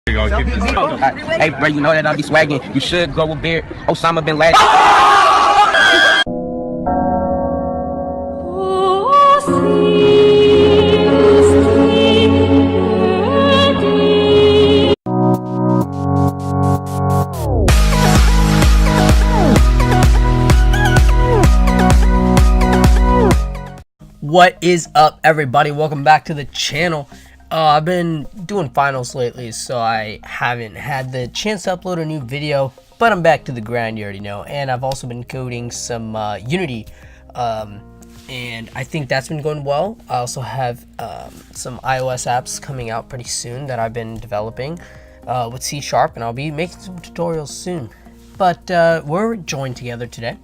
Hey, bro, you know that I be swagging. You should grow a beard. Osama bin Laden. What is up, everybody? Welcome back to the channel. I've been doing finals lately, so I haven't had the chance to upload a new video, but I'm back to the grind, you already know. And I've also been coding some Unity, and I think that's been going well. I also have some iOS apps coming out pretty soon that I've been developing with C#, and I'll be making some tutorials soon. But we're joined together today,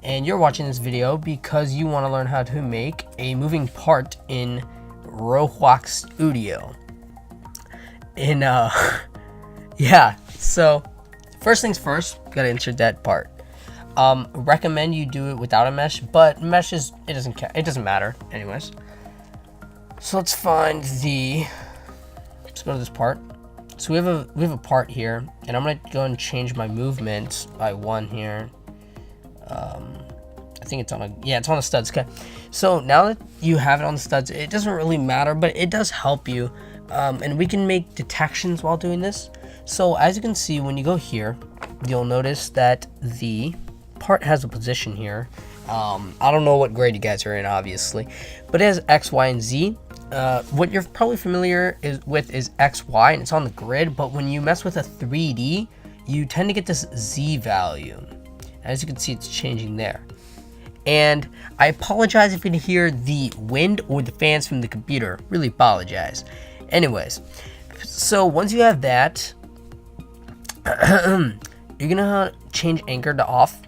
and you're watching this video because you want to learn how to make a moving part in Roblox Studio. And yeah, so first things first, gotta insert that part. Recommend you do it without a mesh, but mesh is, it doesn't matter anyways. So let's find let's go to this part. So we have a part here, and I'm gonna go and change my movement by 1 here. I think it's on the studs. Okay, so now that you have it on the studs, it doesn't really matter, but it does help you, and we can make detections while doing this. So as you can see, when you go here, you'll notice that the part has a position here. I don't know what grade you guys are in, obviously, but it has X, Y, and Z. What you're probably familiar with is X, Y, and it's on the grid, but when you mess with a 3D, you tend to get this Z value. As you can see, it's changing there. And I apologize if you can hear the wind or the fans from the computer. Really apologize. Anyways, so once you have that, you're gonna change anchor to off.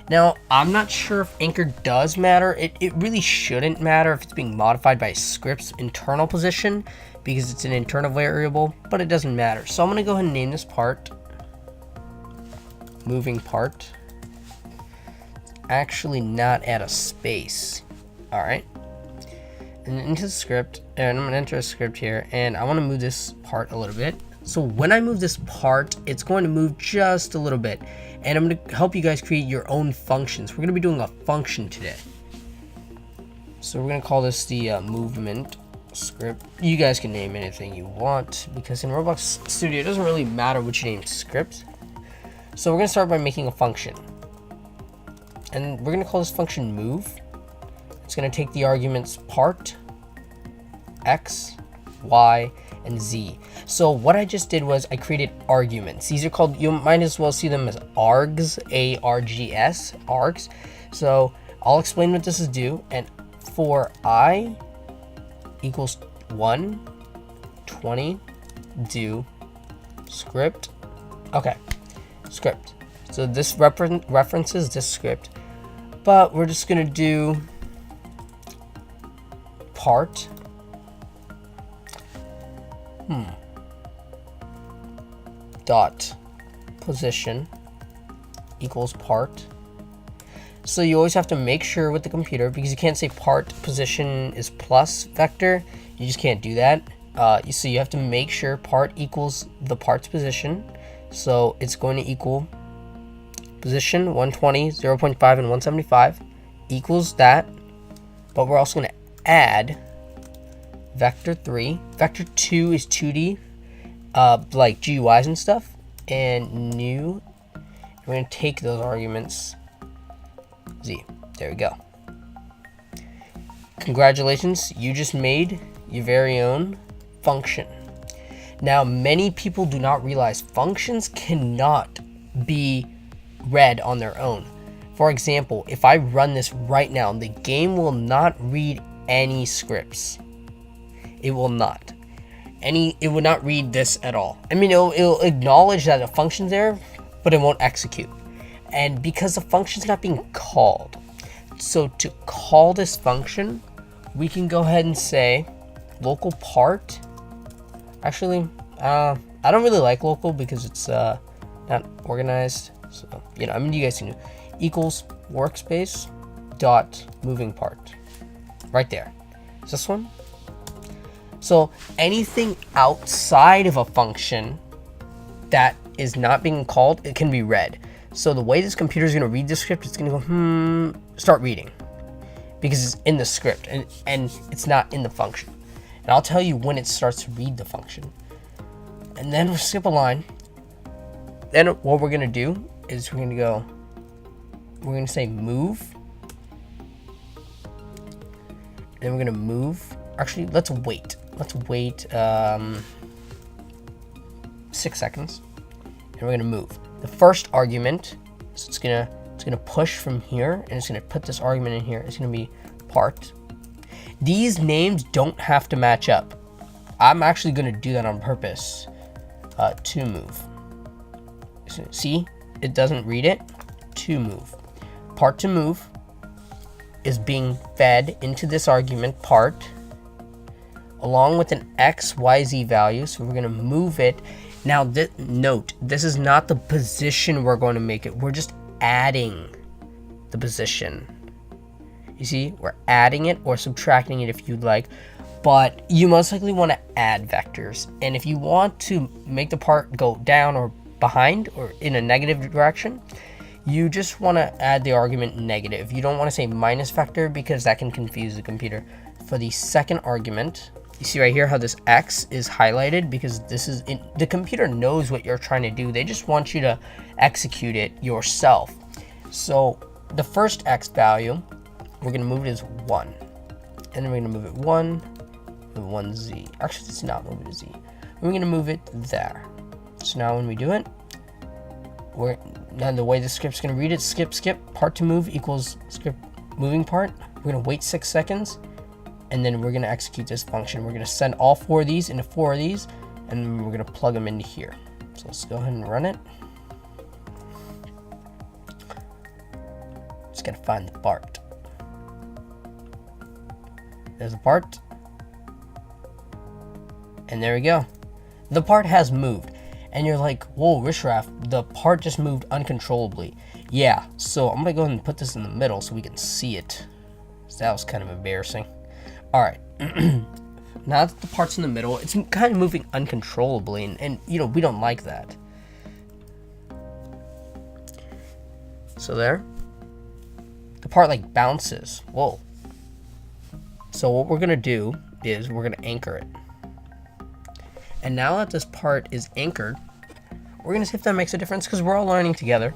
Now, I'm not sure if anchor does matter. It really shouldn't matter if it's being modified by a script's internal position, because it's an internal variable, but it doesn't matter. So I'm gonna go ahead and name this part moving part. Actually not add a space. All right, and into the script, and I'm gonna enter a script here, and I want to move this part a little bit. So when I move this part, it's going to move just a little bit, and I'm going to help you guys create your own functions. We're going to be doing a function today, so we're going to call this the movement script. You guys can name anything you want, because in Roblox Studio it doesn't really matter which you name script. So we're going to start by making a function. And we're going to call this function move. It's going to take the arguments part, X, Y, and Z. So what I just did was I created arguments. These are called, you might as well see them as args, A-R-G-S, args. So I'll explain what this is do. And for I equals 1, 20, do script. Okay, script. So this references this script, but we're just gonna do part dot position equals part. So you always have to make sure with the computer, because you can't say part position is plus vector. You just can't do that. So you have to make sure part equals the part's position. So it's going to equal position 120, 0.5, and 175 equals that, but we're also going to add vector 3. Vector 2 is 2D, like GUIs and stuff, and new. We're going to take those arguments, Z. There we go. Congratulations, you just made your very own function. Now, many people do not realize functions cannot be read on their own. For example, if I run this right now, the game will not read any scripts. It will not. It would not read this at all. I mean, it'll acknowledge that a function's there, but it won't execute. And because the function's not being called, so to call this function, we can go ahead and say local part. Actually, I don't really like local because it's not organized. So, you know, I mean, you guys can do equals workspace dot moving part right there. Is this one? So anything outside of a function that is not being called, it can be read. So the way this computer is going to read the script, it's going to go, start reading. Because it's in the script and it's not in the function. And I'll tell you when it starts to read the function. And then we'll skip a line. Then what we're going to do is we're going to say move. Then we're going to move. Actually, let's wait. Let's wait 6 seconds. And we're going to move. The first argument, so it's gonna push from here, and it's gonna put this argument in here. It's gonna be part. These names don't have to match up. I'm actually gonna do that on purpose. To move. See, it doesn't read it. To move. Part to move is being fed into this argument part, along with an x, y, z value. So we're gonna move it. Now, note, this is not the position we're going to make it. We're just adding the position. You see, we're adding it or subtracting it if you'd like, but you most likely want to add vectors. And if you want to make the part go down or behind or in a negative direction, you just want to add the argument negative. You don't want to say minus vector because that can confuse the computer. For the second argument, you see right here how this X is highlighted because this is the computer knows what you're trying to do. They just want you to execute it yourself. So the first X value, we're going to move it as 1. And then we're going to move it 1, move 1Z. Actually, let's not move it to Z. We're going to move it there. So now when we do it, now the way the script's going to read it, skip, part to move equals script moving part. We're going to wait 6 seconds. And then we're going to execute this function. We're going to send all 4 of these into 4 of these, and we're going to plug them into here. So let's go ahead and run it. Just got to find the part. There's the part. And there we go. The part has moved. And you're like, whoa, Rishraf, the part just moved uncontrollably. Yeah, so I'm going to go ahead and put this in the middle so we can see it. So that was kind of embarrassing. Alright, now that the part's in the middle, it's kind of moving uncontrollably, and you know, we don't like that. So there, the part like bounces. Whoa. So what we're going to do is we're going to anchor it. And now that this part is anchored, we're going to see if that makes a difference because we're all learning together.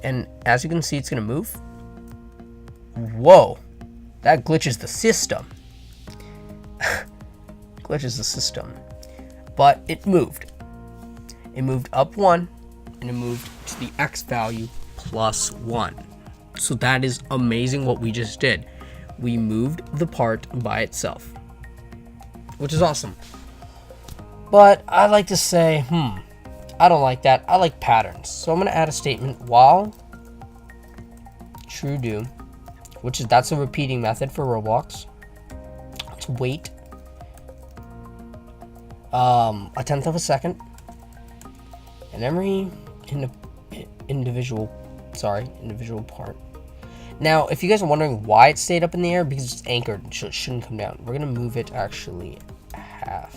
And as you can see, it's going to move. Whoa, that glitches the system. Glitches the system. But it moved. It moved up 1, and it moved to the X value plus 1. So that is amazing what we just did. We moved the part by itself, which is awesome. But I like to say, I don't like that. I like patterns. So I'm going to add a statement while true do. That's a repeating method for Roblox. Let's wait a tenth of a second, and every individual part. Now, if you guys are wondering why it stayed up in the air, because it's anchored, so it shouldn't come down. We're gonna move it actually half.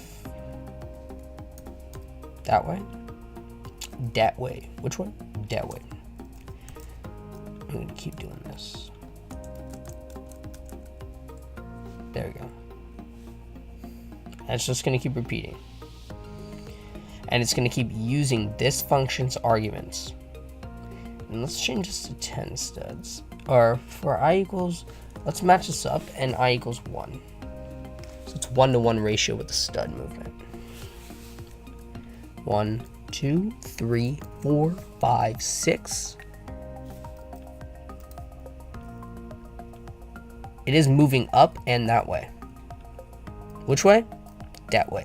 That way. That way. Which way? That way. I'm gonna keep doing this. There we go. And it's just going to keep repeating. And it's going to keep using this function's arguments. And let's change this to 10 studs. Or for I equals, let's match this up, and I equals 1. So it's 1-to-1 ratio with the stud movement. 1, 2, 3, 4, 5, 6. It is moving up and that way. Which way? That way.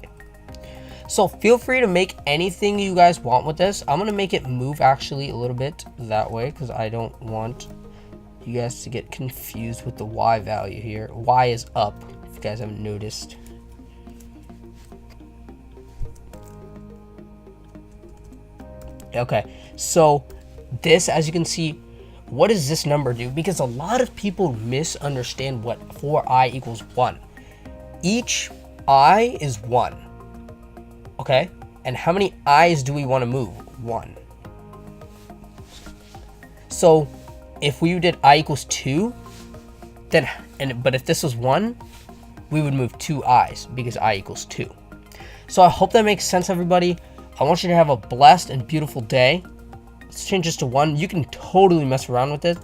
So feel free to make anything you guys want with this. I'm going to make it move actually a little bit that way because I don't want you guys to get confused with the Y value here. Y is up, if you guys haven't noticed. Okay, so this, as you can see, what does this number do? Because a lot of people misunderstand what 4i equals 1. Each I is 1. Okay, and how many i's do we want to move? 1. So if we did I equals 2, then but if this was 1, we would move 2 i's because I equals 2. So I hope that makes sense, everybody. I want you to have a blessed and beautiful day. Let's change this to 1. You can totally mess around with it.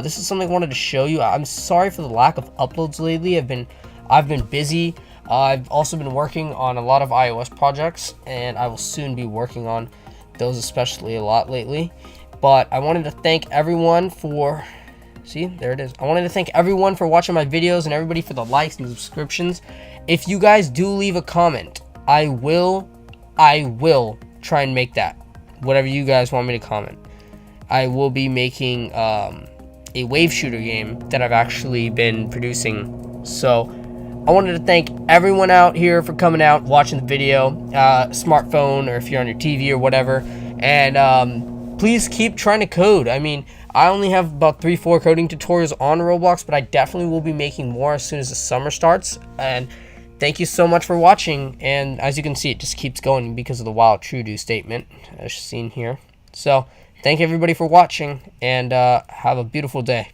This is something I wanted to show you. I'm sorry for the lack of uploads lately. I've been busy. I've also been working on a lot of iOS projects, and I will soon be working on those especially a lot lately. But I wanted to thank everyone for, see, there it is. I wanted to thank everyone for watching my videos and everybody for the likes and subscriptions. If you guys do leave a comment, I will try and make that. Whatever you guys want me to comment. I will be making a wave shooter game that I've actually been producing. So I wanted to thank everyone out here for coming out, watching the video, smartphone, or if you're on your TV or whatever. And please keep trying to code. I mean, I only have about 3-4 coding tutorials on Roblox, but I definitely will be making more as soon as the summer starts. And thank you so much for watching. And as you can see, it just keeps going because of the wild true do statement as seen here. So thank everybody for watching, and have a beautiful day.